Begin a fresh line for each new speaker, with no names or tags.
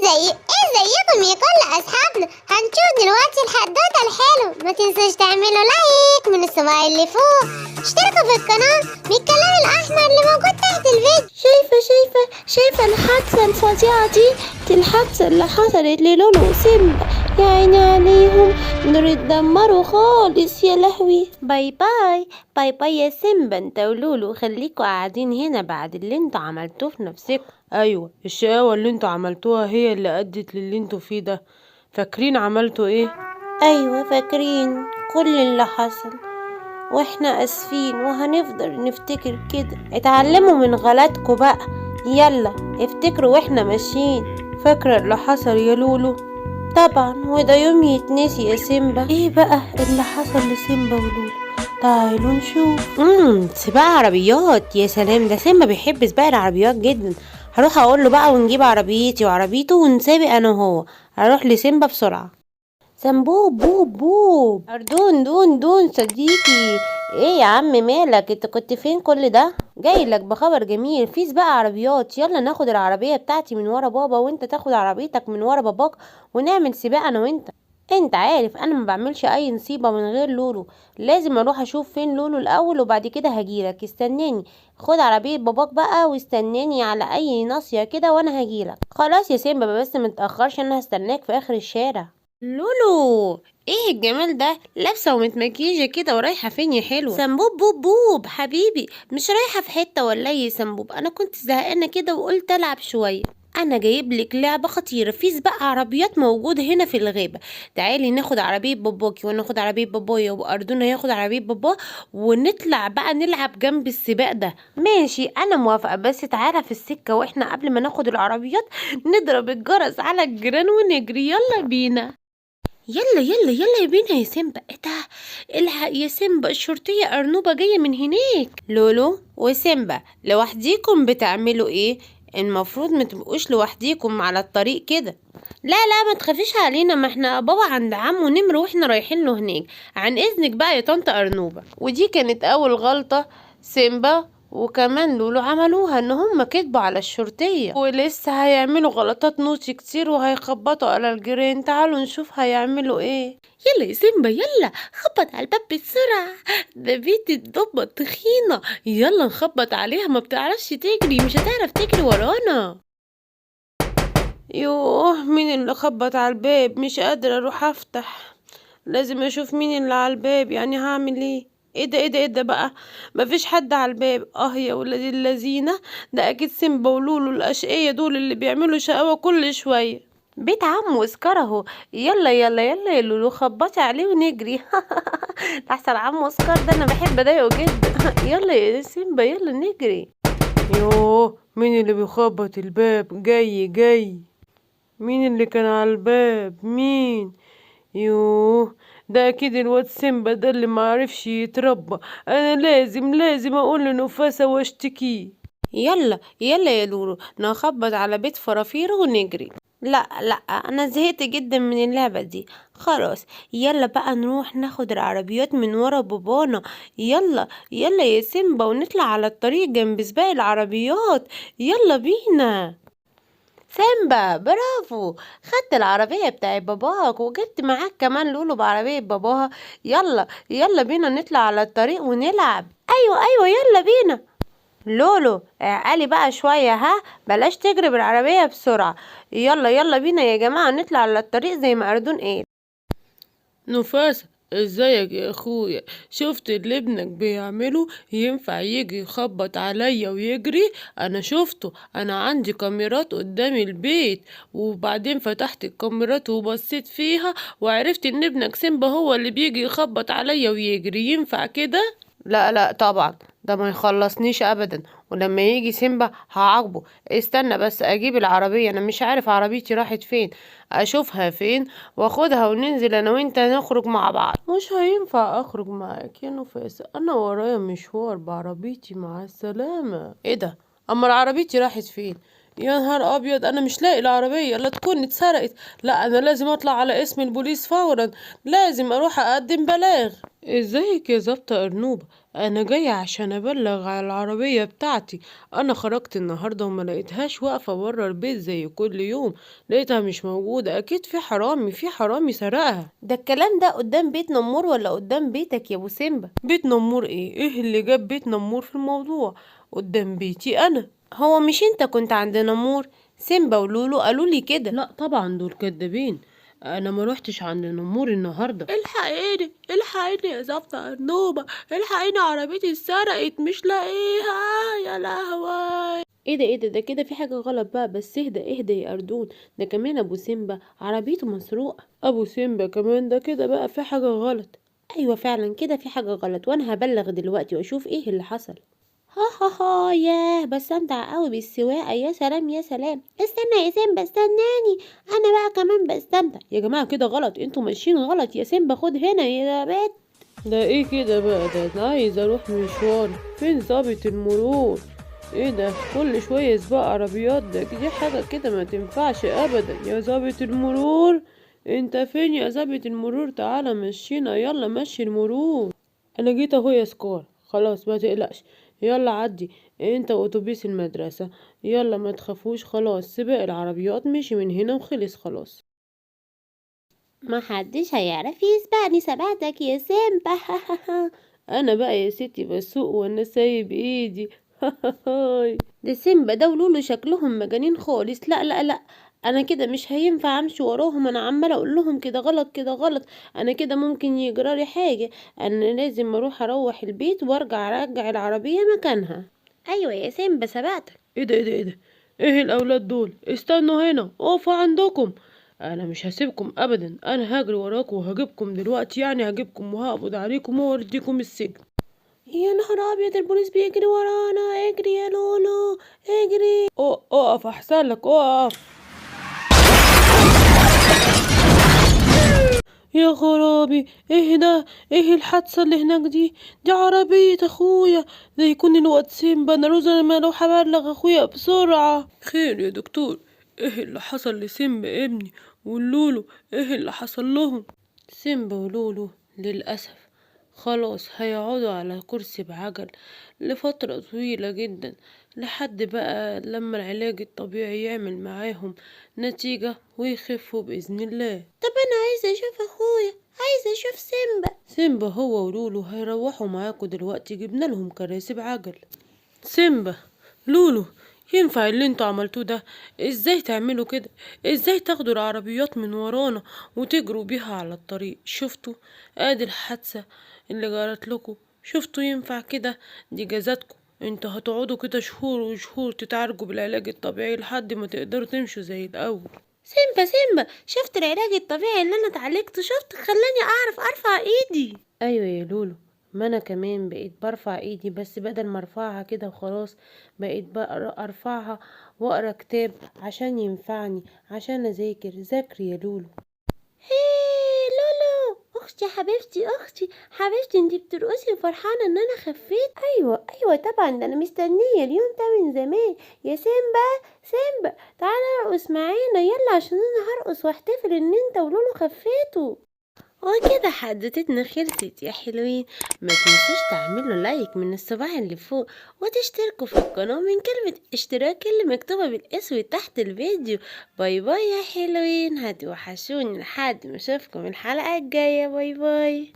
ازيكم يا كل اصحابنا. هنشوف دلوقتي الحدوته الحلو. ما تنسوش تعملوا لايك من الصباع اللي فوق، اشتركوا في القناه بالكلام الاحمر اللي موجود تحت الفيديو.
شايفة الحادثة الفظيعة دي الحادثة اللي حصلت للولو وسيمبا. يا عيني عليهم، دول اتدمروا خالص. يا لهوي. باي باي باي باي يا سيمبا انت ولولو، خليكوا قاعدين هنا بعد اللي انتوا عملتوه في نفسكم.
ايوه، الشقاوة اللي انتوا عملتوها هي اللي ادت للي انتوا فيه ده. فاكرين عملتوا ايه؟
ايوه فاكرين كل اللي حصل، واحنا اسفين وهنفضل نفتكر كده. اتعلموا من غلطكوا بقى، يلا افتكروا واحنا ماشيين.
فاكرة اللي حصل يا لولو؟
طبعا، وده يوم يتنسي يا سيمبا.
ايه بقى اللي حصل لسيمبا ولولو؟ تعالوا نشوف.
سباق عربيات. يا سلام، ده سيمبا بيحب سباق العربيات جدا. هروح اقول له بقى ونجيب عربيتي وعربيته ونسابق انا وهو. هروح لسيمبا بسرعة. سنبوب بوب بوب أردون دون صديقي. ايه يا عم مالك؟ انت كنت فين كل ده؟ جاي لك بخبر جميل، في سباق عربيات. يلا ناخد العربية بتاعتي من ورا بابا، وانت تاخد عربيتك من ورا باباك، ونعمل سباق انا وانت. انت عارف انا ما بعملش اي نصيبة من غير لولو. لازم اروح اشوف فين لولو الاول وبعد كده هجيلك. استناني، خد عربية باباك بقى واستناني على اي ناصية كده وانا هجيلك. خلاص يا سيمبا، بس متأخرش، انا هستناك في اخر الشارع. لولو، ايه الجمال ده؟ لابسه ومتمكيجه كده ورايحه فين يا حلوه؟ سنبوب بوب بوب حبيبي، مش رايحه في حته ولا ايه؟ سنبوب انا كنت زهقانه كده وقلت العب شويه. انا جايب لك لعبه خطيره، في سباق عربيات موجود هنا في الغابه. تعالي ناخد عربيه باباكي وناخد عربيه بابايا، واردون هياخد عربيه بابا، ونطلع بقى نلعب جنب السباق ده. ماشي انا موافقه، بس تعالى في السكه واحنا قبل ما ناخد العربيات نضرب الجرس على الجيران ونجري. يلا بينا. يلا يا بينا يا سيمبا. ايه ده؟ الحق يا سيمبا، الشرطية أرنوبة جاية من هناك. لولو وسيمبا، لوحديكم بتعملوا ايه؟ المفروض ما تبقوش لوحديكم على الطريق كده. لا ما تخافيش علينا، ما احنا بابا عند عمو نمر واحنا رايحين له هناك. عن اذنك بقى يا طنط أرنوبة. ودي كانت اول غلطة سيمبا وكمان لولو عملوها، ان هم كذبوا على الشرطية، ولسه هيعملوا غلطات نوتي كتير وهيخبطوا على الجيران. تعالوا نشوف هيعملوا ايه. يلا يا سيمبا يلا، خبط على الباب بسرعة، ده بيت الضبة تخينة. يلا نخبط عليها، ما بتعرفش تجري، مش هتعرف تجري ورانا.
يوه، مين اللي خبط على الباب؟ مش قادرة اروح افتح، لازم اشوف مين اللي على الباب. يعني هعمل ايه؟ ايه ده بقى؟ مفيش حد على الباب. يا ولاد اللذينه، ده اكيد سيمبا ولولو الاشقية دول اللي بيعملوا شقاوة كل شوية. بيت عمو اسكر اهو. يلا يا لولو، خبطي عليه ونجري. احسن عمو اسكر ده انا بحب اضايقه جدا. يلا يا سيمبا يلا نجري. يوه، مين اللي بيخبط الباب؟ جاي. مين اللي كان على الباب؟ مين؟ يوه، ده اكيد الواد سيمبا ده اللي معرفش يتربى. انا لازم اقول لنفاسة واشتكيه. يلا يا لولو، نخبط على بيت فرافير ونجري. لا انا زهقت جدا من اللعبة دي. خلاص يلا بقى نروح ناخد العربيات من ورا بابانا. يلا يا سيمبا، ونطلع على الطريق جنب سباق العربيات. يلا بينا. سيمبا برافو، خدت العربية بتاعت باباك وجبت معاك كمان لولو بعربية باباها. يلا بينا نطلع على الطريق ونلعب. ايوه يلا بينا. لولو اعقلي بقى شوية، ها، بلاش تجري بالعربية بسرعة. يلا بينا يا جماعة نطلع على الطريق زي ما أردون قال. نفاسة، ازيك يا اخويا؟ شفت اللي ابنك بيعمله؟ ينفع يجي يخبط عليا ويجري؟ انا شفته، انا عندي كاميرات قدام البيت، وبعدين فتحت الكاميرات وبصيت فيها وعرفت ان ابنك سيمبا هو اللي بيجي يخبط عليا ويجري. ينفع كده؟ لا طبعا، ده ما يخلصنيش ابدا، ولما يجي سيمبا هعاقبه. استنى بس اجيب العربية، انا مش عارف عربيتي راحت فين. اشوفها فين واخدها وننزل انا وانت نخرج مع بعض. مش هينفع اخرج معاك يا نفاسة، انا ورايا مشوار بعربيتي. مع السلامة. ايه ده؟ اما عربيتي راحت فين؟ يا نهار ابيض، انا مش لاقي العربية، لا تكون اتسرقت. لا انا لازم اطلع على اسم البوليس فورا، لازم اروح اقدم بلاغ. ازيك يا ظابطة ارنوبة؟ انا جاية عشان ابلغ على العربية بتاعتي. انا خرجت النهاردة وما لقيتهاش واقفة بره البيت زي كل يوم، لقيتها مش موجودة. اكيد في حرامي سرقها.
ده الكلام ده قدام بيت نمور ولا قدام بيتك يا ابو سيمبا؟
بيت نمور ايه اللي جاب بيت نمور في الموضوع؟ قدام بيتي انا.
هو مش انت كنت عند نمور؟ سيمبا ولولو قالوا لي كده.
لا طبعا دول كدابين، انا ما روحتش عند نمور النهارده. الحقيني يا ظابطة ارنوبة، الحقيني عربيتي اتسرقت مش لاقيها، يا لهوي.
ايه ده كده في حاجة غلط بقى. بس اهدى يا أردون، ده كمان ابو سيمبا عربيته مسروقة.
ابو سيمبا كمان؟ ده كده بقى في حاجة غلط.
ايوه فعلا كده في حاجة غلط، وانا هبلغ دلوقتي واشوف ايه اللي حصل. ها ياه بستمتع قوي بالسواقة، يا سلام يا سلام. استنى يا سيمبا استناني، انا بقى كمان بستمتع.
يا جماعة كده غلط، انتوا ماشيين غلط. يا سيمبا خد هنا يا بيت. ده ايه كده بقى؟ ده انا عايز اروح مشوار، فين ظابط المرور؟ ايه ده كل شوية سباق عربيات؟ ده دي حاجة كده ما تنفعش ابدا. يا ظابط المرور، انت فين يا ظابط المرور؟ تعالى مشينا، يلا مشي المرور. انا جيت اهو يا سكار، خلاص ما تقلقش، يلا عدي انت واتوبيس المدرسة. يلا ما تخافوش، خلاص سباق العربيات مشي من هنا وخلص خلاص.
ما حدش هيعرف يسبقني، سبقتك يا سيمبا.
انا بقى يا ستي بسوق وانا سايب ايدي.
ده سيمبا ده ولولو شكلهم مجانين خالص. لا انا كده مش هينفع امشي وراهم، انا عماله اقول لهم كده غلط كده غلط، انا كده ممكن يجرالي حاجه. انا لازم اروح البيت وارجع ارجع العربيه مكانها. ايوه يا سيمبا سبقتك.
ايه ده ايه الاولاد دول؟ استنوا هنا، اقفوا عندكم. انا مش هسيبكم ابدا، انا هجري وراكم وهجيبكم دلوقتي، يعني هجيبكم وهقبض عليكم وأوديكم السجن.
يا نهار ابيض، البوليس بيجري ورانا. اجري يا لولو اجري.
اقف احسن لك، اقف. يا خرابي، ايه ده؟ ايه الحادثة اللي هناك دي عربية اخويا. ده يكون الواد سيمبا، انا لازم اروح ابلغ اخويا بسرعة. خير يا دكتور؟ ايه اللي حصل لسيمبا ابني واللولو؟ ايه اللي حصل لهم؟ سيمبا ولولو للأسف خلاص هيقعدوا على كرسي بعجل لفترة طويلة جدا، لحد بقى لما العلاج الطبيعي يعمل معاهم نتيجة ويخفوا بإذن الله.
طب انا عايزه اشوف اخويا، عايزه اشوف
سيمبا هو ولولو هيروحوا معاكوا دلوقتي، جبنا لهم كراسي بعجل. سيمبا، لولو، ينفع اللي انتوا عملتوه ده؟ ازاي تعملوا كده؟ ازاي تاخدوا العربيات من ورانا وتجروا بيها على الطريق؟ شفتوا ادي الحادثة اللي جرت لكم؟ شفتوا ينفع كده؟ دي جزاتكم، انتوا هتقعدوا كده شهور وشهور تتعالجوا بالعلاج الطبيعي لحد ما تقدروا تمشوا زي الاول.
سيمبا شفت العلاج الطبيعي اللي انا اتعالجته؟ شفت خلاني اعرف ارفع ايدي.
ايوه يا لولو، ما انا كمان بقيت برفع ايدي، بس بدل ما ارفعها كده وخلاص بقيت بقى ارفعها واقرا كتاب عشان ينفعني، عشان اذاكر. ذاكري يا لولو.
هيه لولو اختي حبيبتي انتي بترقصي وفرحانه ان انا خفيت؟ ايوه طبعا، ده انا مستنيه اليوم ده من زمان. يا سيمبا تعالى ارقص معانا يلا، عشان انا هرقص واحتفل ان انت ولولو خفيتوا. وكده حدوتتنا خلصت يا حلوين. ما تنسوش تعملوا لايك من الصباع اللي فوق، وتشتركوا في القناة من كلمة اشتراك اللي مكتوبة بالاسود تحت الفيديو. باي باي يا حلوين، هتوحشوني لحد ما اشوفكم الحلقة الجاية. باي باي.